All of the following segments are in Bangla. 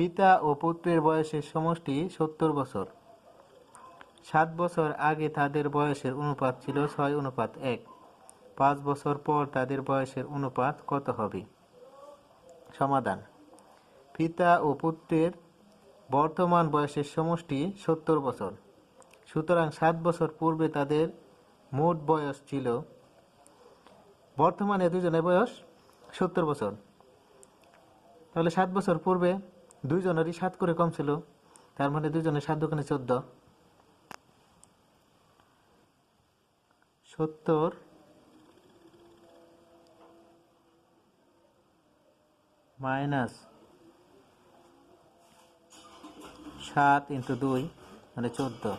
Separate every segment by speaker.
Speaker 1: পিতা ও পুত্রের বয়সের সমষ্টি 70 বছর। 7 বছর আগে তাদের বয়সের অনুপাত ছিল 6:1। 5 বছর পর তাদের বয়সের অনুপাত কত হবে? সমাধান: পিতা ও পুত্রের বর্তমান বয়সের সমষ্টি 70 বছর। সুতরাং 7 বছর পূর্বে তাদের মোট বয়স ছিল, বর্তমানে দুজনের বয়স 70 বছর। তাহলে 7 বছর পূর্বে দুইজনেরই 7 করে কম ছিল, তার মানে দুজনের 7 দোকানে 14। 70 মাইনাস 7 ইন্টু 2 মানে 14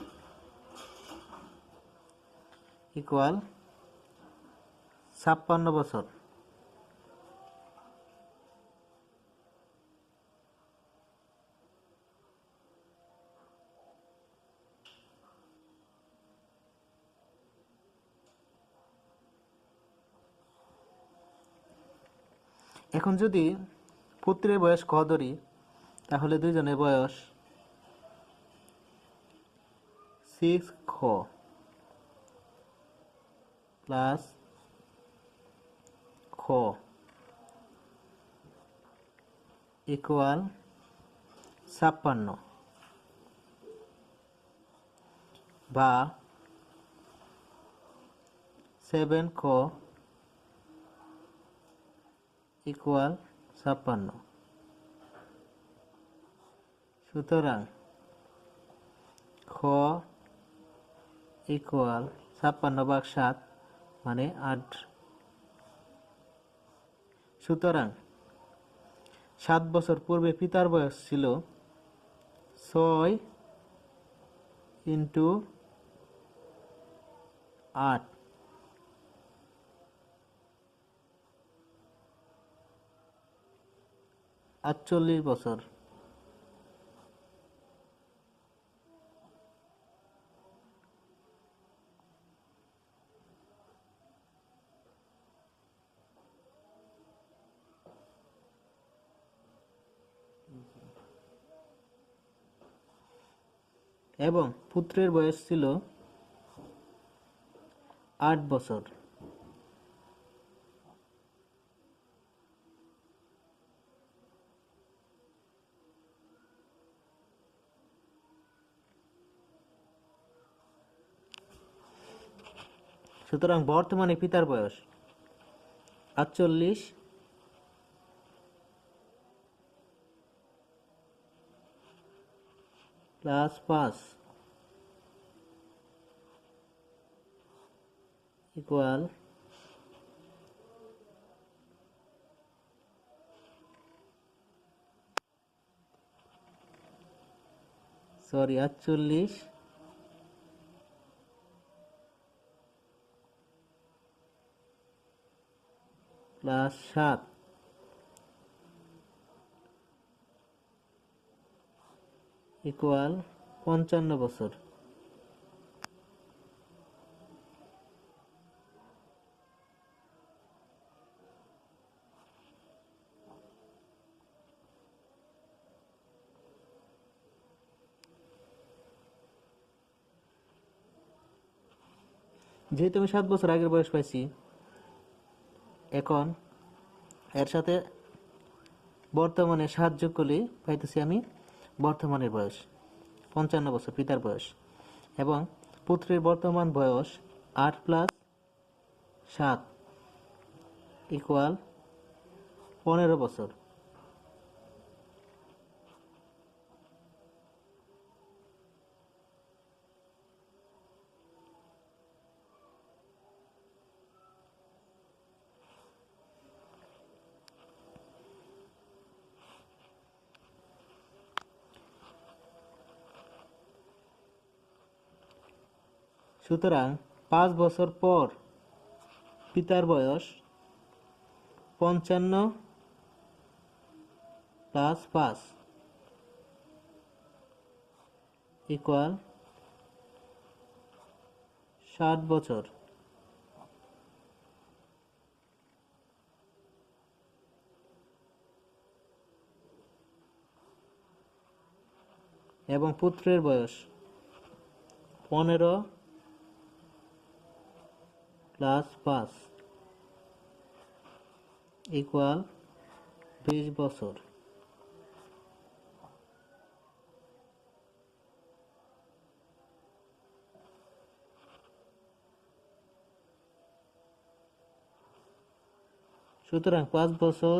Speaker 1: ইকুয়াল 56 বছর। এখন যদি পুত্রের বয়স ক ধরি, তাহলে দুইজনের বয়স 6 খ প্লাস খ ইকুয়াল 56, বা 7 খ ইকুয়াল 56। সুতরাং খ ইকুয়াল 56/7 মানে 8। সুতরাং 7 বছর পূর্বে পিতার বয়স ছিল 6 ইন্টু 8, 48 বছর। এবং পুত্রের বয়স ছিল 8 বছর। সুতরাং বর্তমানে পিতার বয়স 48 প্লাস 5 ইকুয়াল 48 প্লাস 7 ইকুয়াল 55 বছর। যেহেতু আমি 7 বছর আগের বয়স পাইছি, এখন এর সাথে বর্তমানে 7 যোগ করলে পাইতেছি আমি বর্তমানের বয়স 55 বছর, পিতার বয়স। এবং পুত্রের বর্তমান বয়স 8 প্লাস 7 ইকুয়াল 15 বছর। সুতরাং 5 বছর পর পিতার বয়স 55 প্লাস 5 ইকুয়াল 60 বছর। এবং পুত্রের বয়স 15 প্লাস 5 ইকুয়াল 20 বছর। সুতরাং 5 বছর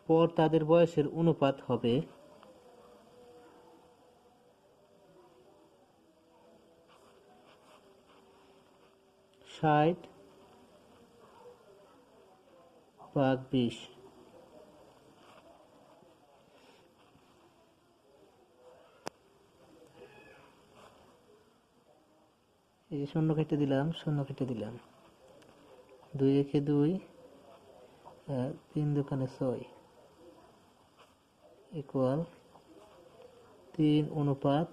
Speaker 1: পর তাদের বয়সের অনুপাত হবে 60/20। এই যে শূন্য কেটে দিলাম, 2 একে 2, 3 দুগুণে 6 ইকুয়াল 3:1।